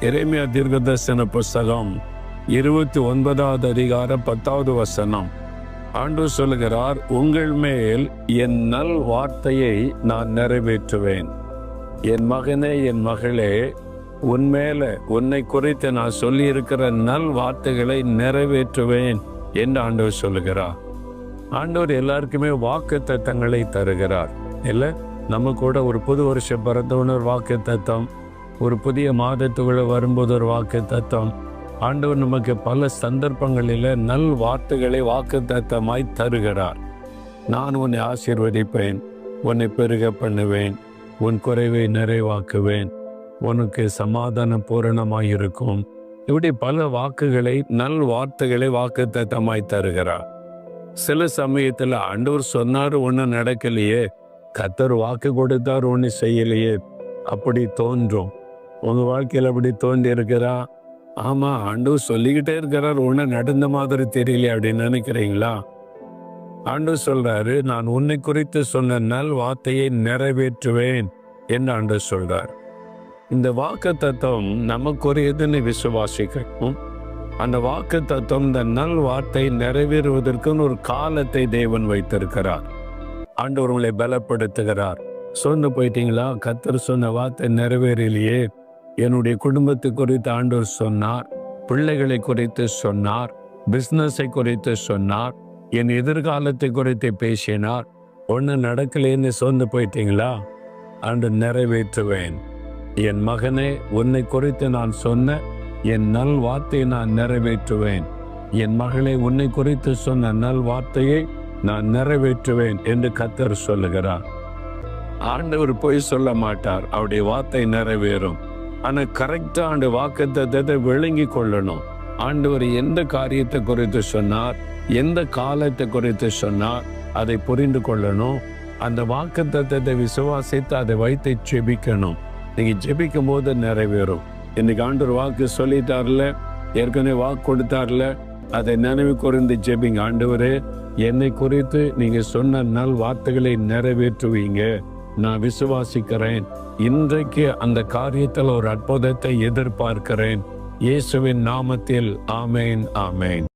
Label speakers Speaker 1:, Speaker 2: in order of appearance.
Speaker 1: எரேமியா தீர்க்கதரிசன புஸ்தகம் 29வது அதிகாரம் 10வது வசனம். ஆண்டவர் சொல்லுகிறார், உங்கள் மேல் என் நல் வார்த்தையை நான் நிறைவேற்றுவேன். என் மகனே, என் மகளே, உன்மேல உன்னை குறித்து நான் சொல்லி இருக்கிற நல் வார்த்தைகளை நிறைவேற்றுவேன் என்று ஆண்டவர் சொல்லுகிறார். ஆண்டவர் எல்லாருக்குமே வாக்கு தத்தங்களை தருகிறார். இல்லை, நம்ம கூட ஒரு புது வருஷம் பிறந்தவன ஒரு வாக்கு தத்தம், ஒரு புதிய மாதத்துக்குள்ள வரும்போது ஒரு வாக்கு தத்தம். ஆண்டவர் நமக்கு பல சந்தர்ப்பங்களில் நல் வார்த்தைகளை வாக்கு தத்தமாய் தருகிறார். நான் உன்னை ஆசீர்வதிப்பேன், உன்னை பெருக பண்ணுவேன், உன் குறைவை நிறைவாக்குவேன், உனக்கு சமாதானம் பூரணமாய் இருக்கும். இப்படி பல வாக்குகளை நல் வார்த்தைகளை வாக்கு தத்தமாய் தருகிறார். சில சமயத்தில் ஆண்டவர் சொன்னார், ஒன்றும் நடக்கலையே, கர்த்தர் வாக்கு கொடுத்தார், ஒன்று செய்யலையே, அப்படி தோன்றும். உங்கள் வாழ்க்கையில் அப்படி தோன்றி இருக்கிறா? ஆமாம், ஆண்டவர் சொல்லிக்கிட்டே இருக்கிறார், ஒன்றும் நடந்த மாதிரி தெரியலையே அப்படின்னு நினைக்கிறீங்களா? ஆண்டவர் சொல்றாரு, நான் உன்னை குறித்து சொன்ன நல் வார்த்தையை நிறைவேற்றுவேன் என்று ஆண்டவர் சொல்றார். இந்த வாக்கு தத்துவம் நமக்குரியதுன்னு விசுவாசிக்கணும். அந்த வாக்கு தத்துவம், இந்த நல் வார்த்தை நிறைவேறுவதற்குன்னு ஒரு காலத்தை தேவன் வைத்திருக்கிறார். ஆண்டவர் உங்களை பலப்படுத்துகிறார். சொன்னு போயிட்டீங்களா? கர்த்தர் சொன்ன வார்த்தை நிறைவேறலையே. என்னுடைய குடும்பத்தை குறித்து ஆண்டவர் சொன்னார், பிள்ளைகளை குறித்து சொன்னார், பிஸ்னஸை குறித்து சொன்னார், என் எதிர்காலத்தை குறித்து பேசினார், ஒன்று நடக்கலேன்னு சொன்னு போயிட்டீங்களா? ஆண்டு நிறைவேற்றுவேன். என் மகனே, உன்னை குறித்து நான் சொன்ன என் நல் வார்த்தையை நான் நிறைவேற்றுவேன். என் மகளே, உன்னை குறித்து சொன்ன நல் வார்த்தையை நான் நிறைவேற்றுவேன் என்று கர்த்தர் சொல்லுகிறார். ஆண்டவர் பொய் சொல்ல மாட்டார், அவருடைய வார்த்தை நிறைவேறும். ஆனால் கரெக்டா அந்த வாக்குத்தத்தத்தை விளங்கி கொள்ளணும். ஆண்டவர் எந்த காரியத்தை குறித்து சொன்னார், எந்த காலத்தை குறித்து சொன்னார், அதை புரிந்து கொள்ளணும். அந்த வாக்குத்தத்தத்தை விசுவாசித்து அதை வைத்து ஜெபிக்கணும். நீங்க ஜெபிக்கும் போது நிறைவேறும். இன்னைக்கு ஆண்டவர் வாக்கு சொல்லிட்டார்ல, ஏற்கனவே வாக்கு கொடுத்தார்ல, அதை நினைவு கூர்ந்து ஜெபிங்க. ஆண்டவரே, என்னை குறித்து நீங்க சொன்ன நல் வார்த்தைகளை நிறைவேற்றுவீங்க, நான் விசுவாசிக்கிறேன். இன்றைக்கு அந்த காரியத்தில் ஒரு அற்புதத்தை எதிர்பார்க்கிறேன். இயேசுவின் நாமத்தில் ஆமேன், ஆமேன்.